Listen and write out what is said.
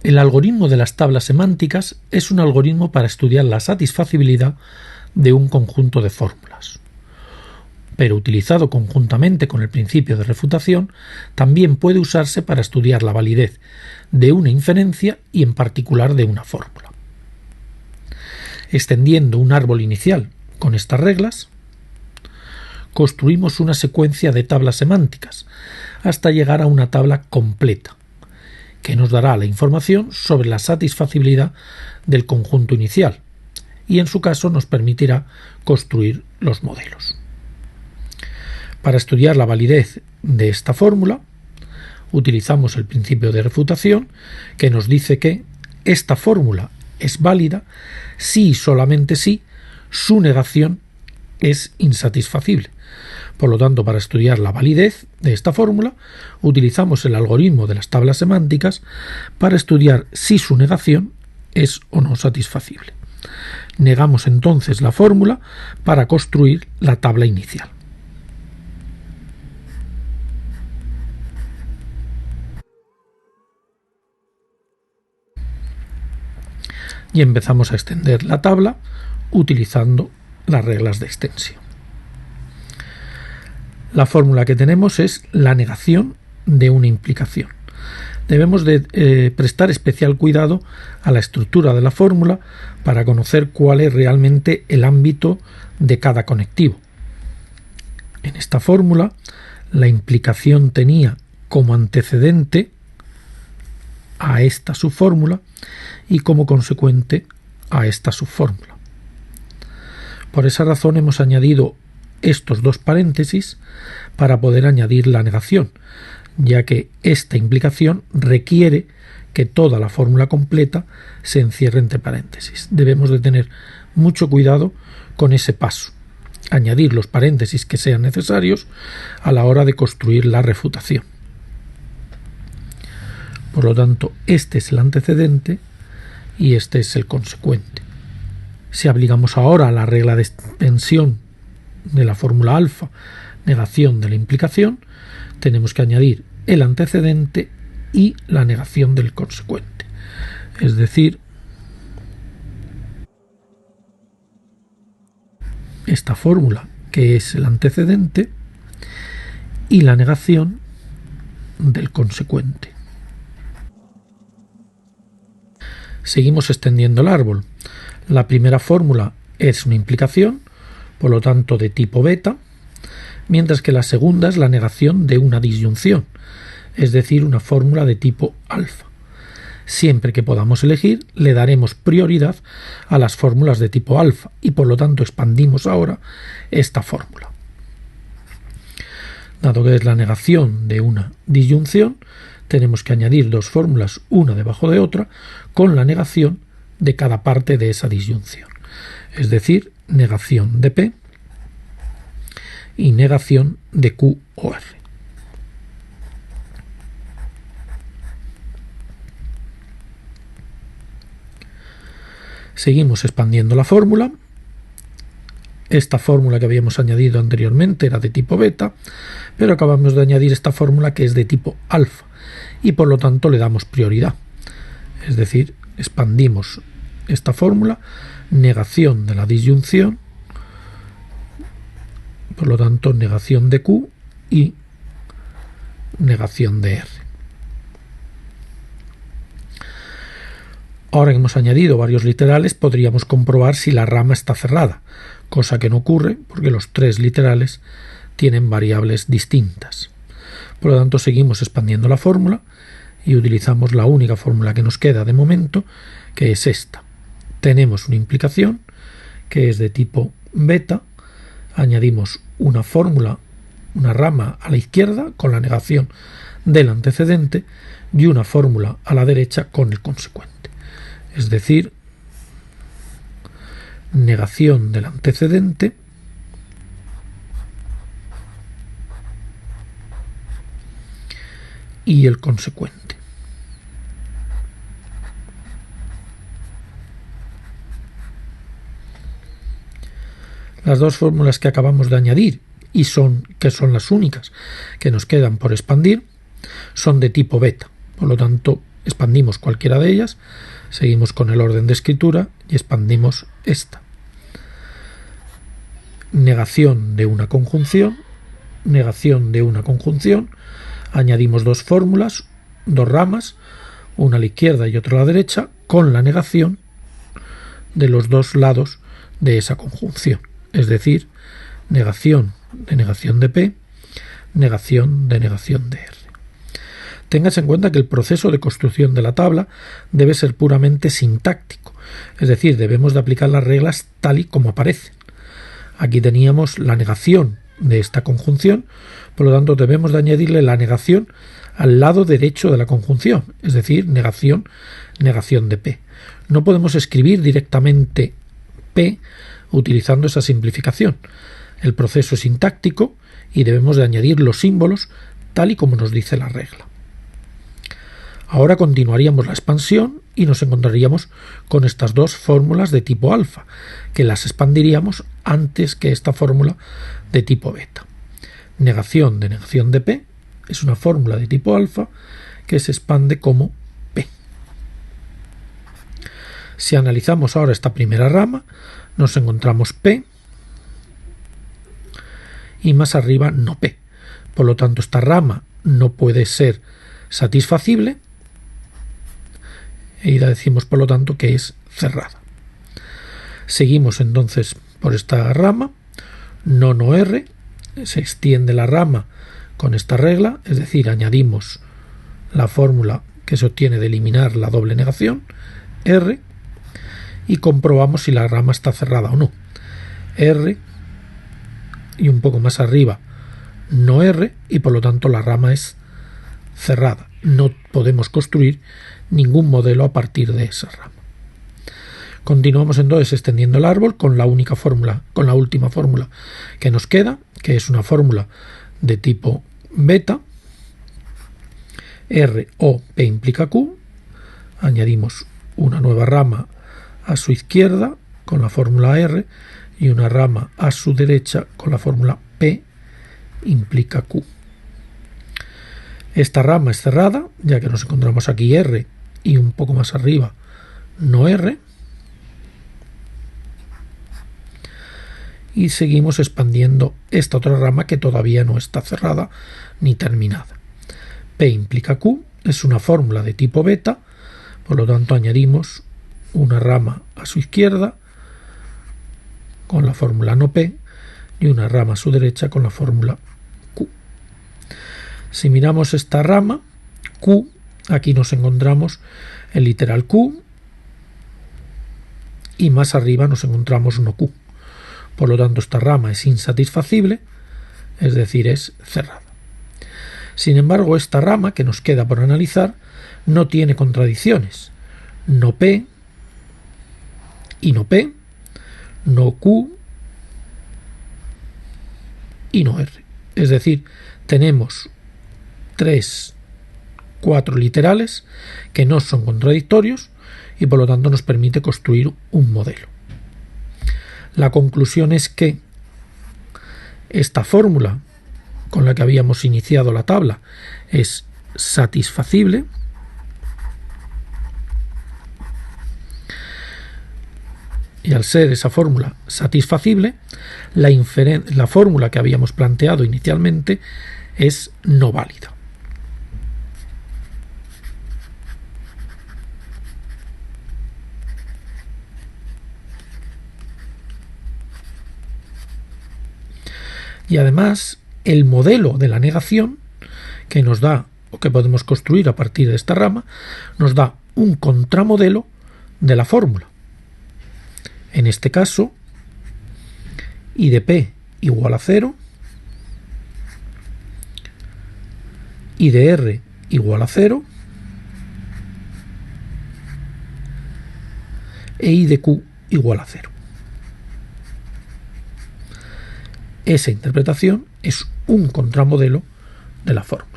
El algoritmo de las tablas semánticas es un algoritmo para estudiar la satisfacibilidad de un conjunto de fórmulas. Pero utilizado conjuntamente con el principio de refutación, también puede usarse para estudiar la validez de una inferencia y en particular de una fórmula. Extendiendo un árbol inicial con estas reglas, construimos una secuencia de tablas semánticas hasta llegar a una tabla completa, que nos dará la información sobre la satisfacibilidad del conjunto inicial y en su caso nos permitirá construir los modelos. Para estudiar la validez de esta fórmula, utilizamos el principio de refutación que nos dice que esta fórmula es válida si y solamente si su negación es insatisfacible. Por lo tanto, para estudiar la validez de esta fórmula, utilizamos el algoritmo de las tablas semánticas para estudiar si su negación es o no satisfacible. Negamos entonces la fórmula para construir la tabla inicial. Y empezamos a extender la tabla utilizando las reglas de extensión. La fórmula que tenemos es la negación de una implicación. Debemos de prestar especial cuidado a la estructura de la fórmula para conocer cuál es realmente el ámbito de cada conectivo. En esta fórmula, la implicación tenía como antecedente a esta subfórmula y como consecuente a esta subfórmula. Por esa razón hemos añadido estos dos paréntesis para poder añadir la negación, ya que esta implicación requiere que toda la fórmula completa se encierre entre paréntesis. Debemos de tener mucho cuidado con ese paso, añadir los paréntesis que sean necesarios a la hora de construir la refutación. Por lo tanto, este es el antecedente y este es el consecuente. Si aplicamos ahora la regla de extensión de la fórmula alfa, negación de la implicación, tenemos que añadir el antecedente y la negación del consecuente. Es decir, esta fórmula que es el antecedente y la negación del consecuente. Seguimos extendiendo el árbol. La primera fórmula es una implicación, por lo tanto de tipo beta, mientras que la segunda es la negación de una disyunción, es decir, una fórmula de tipo alfa. Siempre que podamos elegir, le daremos prioridad a las fórmulas de tipo alfa y por lo tanto expandimos ahora esta fórmula. Dado que es la negación de una disyunción, tenemos que añadir dos fórmulas una debajo de otra con la negación de cada parte de esa disyunción, es decir, negación de P y negación de Q o R. Seguimos expandiendo la fórmula. Esta fórmula que habíamos añadido anteriormente era de tipo beta, pero acabamos de añadir esta fórmula que es de tipo alfa y por lo tanto le damos prioridad. Es decir, expandimos esta fórmula, negación de la disyunción, por lo tanto negación de Q y negación de R. Ahora que hemos añadido varios literales, podríamos comprobar si la rama está cerrada, cosa que no ocurre porque los tres literales tienen variables distintas. Por lo tanto, seguimos expandiendo la fórmula y utilizamos la única fórmula que nos queda de momento, que es esta. Tenemos una implicación que es de tipo beta, añadimos una fórmula, una rama a la izquierda con la negación del antecedente y una fórmula a la derecha con el consecuente. Es decir, negación del antecedente y el consecuente. Las dos fórmulas que acabamos de añadir y que son las únicas que nos quedan por expandir son de tipo beta. Por lo tanto, expandimos cualquiera de ellas, seguimos con el orden de escritura y expandimos esta. Negación de una conjunción, negación de una conjunción, añadimos dos fórmulas, dos ramas, una a la izquierda y otra a la derecha, con la negación de los dos lados de esa conjunción, es decir, negación de P, negación de R. Tengas en cuenta que el proceso de construcción de la tabla debe ser puramente sintáctico, es decir, debemos de aplicar las reglas tal y como aparecen. Aquí teníamos la negación de esta conjunción, por lo tanto debemos de añadirle la negación al lado derecho de la conjunción, es decir, negación de P. No podemos escribir directamente P utilizando esa simplificación. El proceso es sintáctico y debemos de añadir los símbolos tal y como nos dice la regla. Ahora continuaríamos la expansión y nos encontraríamos con estas dos fórmulas de tipo alfa, que las expandiríamos antes que esta fórmula de tipo beta. Negación de P es una fórmula de tipo alfa que se expande como P. Si analizamos ahora esta primera rama, nos encontramos P y más arriba no P. Por lo tanto, esta rama no puede ser satisfacible y la decimos, por lo tanto, que es cerrada. Seguimos entonces por esta rama, no R, se extiende la rama con esta regla, es decir, añadimos la fórmula que se obtiene de eliminar la doble negación, R, y comprobamos si la rama está cerrada o no. R y un poco más arriba no R, y por lo tanto la rama es cerrada. No podemos construir ningún modelo a partir de esa rama. Continuamos entonces extendiendo el árbol con la única fórmula, con la última fórmula que nos queda, que es una fórmula de tipo beta. R o P implica Q. Añadimos una nueva rama a su izquierda con la fórmula R y una rama a su derecha con la fórmula P implica Q. Esta rama es cerrada, ya que nos encontramos aquí R y un poco más arriba no R. Y seguimos expandiendo esta otra rama que todavía no está cerrada ni terminada. P implica Q es una fórmula de tipo beta, por lo tanto añadimos una rama a su izquierda con la fórmula no P y una rama a su derecha con la fórmula Q. Si miramos esta rama Q, aquí nos encontramos el literal Q y más arriba nos encontramos no Q. Por lo tanto, esta rama es insatisfacible, es decir, es cerrada. Sin embargo, esta rama que nos queda por analizar no tiene contradicciones. No P y no P, no Q y no R. Es decir, tenemos 4 literales que no son contradictorios y por lo tanto nos permite construir un modelo. La conclusión es que esta fórmula con la que habíamos iniciado la tabla es satisfacible y al ser esa fórmula satisfacible, la fórmula que habíamos planteado inicialmente es no válida. Y además, el modelo de la negación que nos da, o que podemos construir a partir de esta rama, nos da un contramodelo de la fórmula. En este caso, I de P igual a 0, I de R igual a 0, e I de Q igual a 0. Esa interpretación es un contramodelo de la fórmula.